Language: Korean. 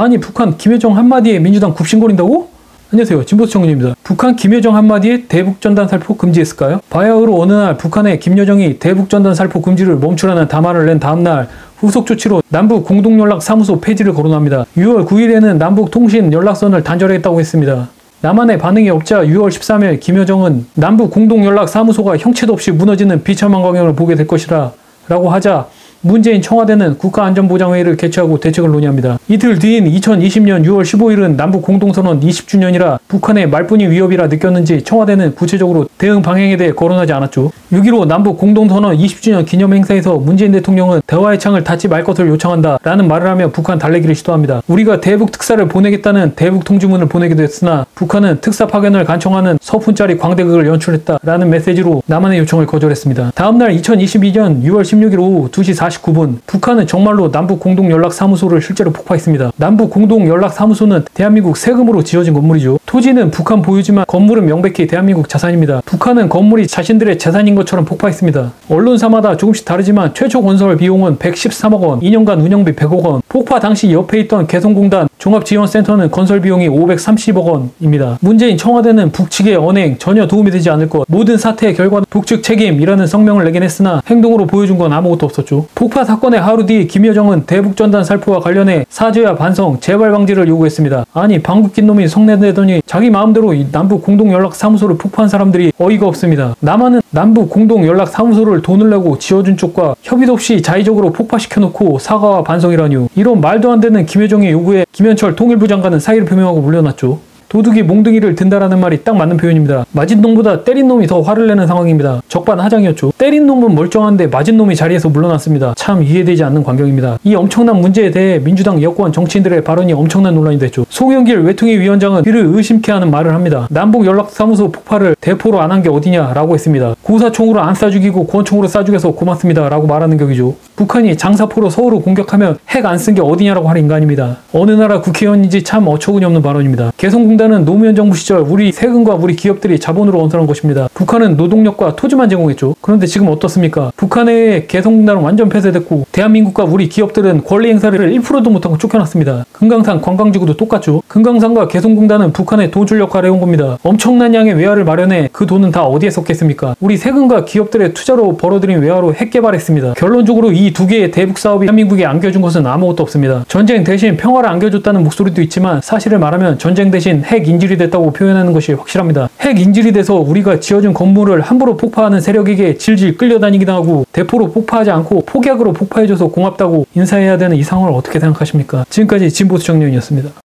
아니 북한 김여정 한마디에 민주당 굽신거린다고? 안녕하세요, 진보수청년입니다. 북한 김여정 한마디에 대북전단 살포 금지했을까요? 바야흐로 어느 날 북한의 김여정이 대북전단 살포 금지를 멈추라는 담화를 낸 다음날 후속 조치로 남북 공동연락사무소 폐지를 거론합니다. 6월 9일에는 남북 통신 연락선을 단절했다고 했습니다. 남한의 반응이 없자 6월 13일 김여정은 남북 공동연락사무소가 형체도 없이 무너지는 비참한 광경을 보게 될 것이라 라고 하자 문재인 청와대는 국가안전보장회의를 개최하고 대책을 논의합니다. 이틀 뒤인 2020년 6월 15일은 남북 공동선언 20주년이라 북한의 말뿐이 위협이라 느꼈는지 청와대는 구체적으로 대응 방향에 대해 거론하지 않았죠. 6.15 남북 공동선언 20주년 기념행사에서 문재인 대통령은 대화의 창을 닫지 말 것을 요청한다 라는 말을 하며 북한 달래기를 시도합니다. 우리가 대북 특사를 보내겠다는 대북 통지문을 보내기도 했으나 북한은 특사 파견을 간청하는 서푼짜리 광대극을 연출했다 라는 메시지로 남한의 요청을 거절했습니다. 다음날 2022년 6월 16일 오후 2시 49분 북한은 정말로 남북 공동연락사무소를 실제로 폭파했습니다. 남북 공동연락사무소는 대한민국 세금으로 지어진 건물이죠. 토지는 북한 보유지만 건물은 명백히 대한민국 자산입니다. 북한은 건물이 자신들의 재산인 것처럼 폭파했습니다. 언론사마다 조금씩 다르지만 최초 건설 비용은 113억 원, 2년간 운영비 100억 원, 폭파 당시 옆에 있던 개성공단 종합지원센터는 건설 비용이 530억 원입니다. 문재인 청와대는 북측의 언행 전혀 도움이 되지 않을 것, 모든 사태의 결과는 북측 책임이라는 성명을 내긴 했으나 행동으로 보여준 건 아무것도 없었죠. 폭파 사건의 하루 뒤 김여정은 대북전단 살포와 관련해 사죄와 반성, 재발 방지를 요구했습니다. 아니 방귀 낀 놈이 성내내더니 자기 마음대로 이 남북 공동연락사무소를 폭파한 사람들이 어이가 없습니다. 남한은 남북 공동연락사무소를 돈을 내고 지어준 쪽과 협의도 없이 자의적으로 폭파시켜놓고 사과와 반성이라뇨. 이런 말도 안 되는 김여정의 요구에 김현철 통일부 장관은 사의를 표명하고 물러났죠. 도둑이 몽둥이를 든다라는 말이 딱 맞는 표현입니다. 맞은 놈보다 때린 놈이 더 화를 내는 상황입니다. 적반하장이었죠. 때린 놈은 멀쩡한데 맞은 놈이 자리에서 물러났습니다. 참 이해되지 않는 광경입니다. 이 엄청난 문제에 대해 민주당 여권 정치인들의 발언이 엄청난 논란이 됐죠. 송영길 외통위 위원장은 이를 의심케 하는 말을 합니다. 남북연락사무소 폭파를 대포로 안 한 게 어디냐라고 했습니다. 고사총으로 안 쏴 죽이고 권총으로 쏴 죽여서 고맙습니다 라고 말하는 격이죠. 북한이 장사포로 서울을 공격하면 핵 안 쓴 게 어디냐라고 할 인간입니다. 어느 나라 국회의원인지 참 어처구니 없는 발언입니다. 개성공단은 노무현 정부 시절 우리 세금과 우리 기업들이 자본으로 건설한 것입니다. 북한은 노동력과 토지만 제공했죠. 그런데 지금 어떻습니까? 북한의 개성공단은 완전 폐쇄됐고 대한민국과 우리 기업들은 권리 행사를 1%도 못하고 쫓겨났습니다. 금강산 관광지구도 똑같죠. 금강산과 개성공단은 북한의 돈줄 역할을 해온 겁니다. 엄청난 양의 외화를 마련해 그 돈은 다 어디에 썼겠습니까? 우리 세금과 기업들의 투자로 벌어들인 외화로 핵 개발했습니다. 결론적으로 이 두 개의 대북 사업이 대한민국에 안겨준 것은 아무것도 없습니다. 전쟁 대신 평화를 안겨줬다는 목소리도 있지만 사실을 말하면 전쟁 대신 핵 인질이 됐다고 표현하는 것이 확실합니다. 핵 인질이 돼서 우리가 지어준 건물을 함부로 폭파하는 세력에게 질질 끌려다니기도 하고 대포로 폭파하지 않고 폭약으로 폭파해줘서 고맙다고 인사해야 되는 이 상황을 어떻게 생각하십니까? 지금까지 진보수청년이었습니다.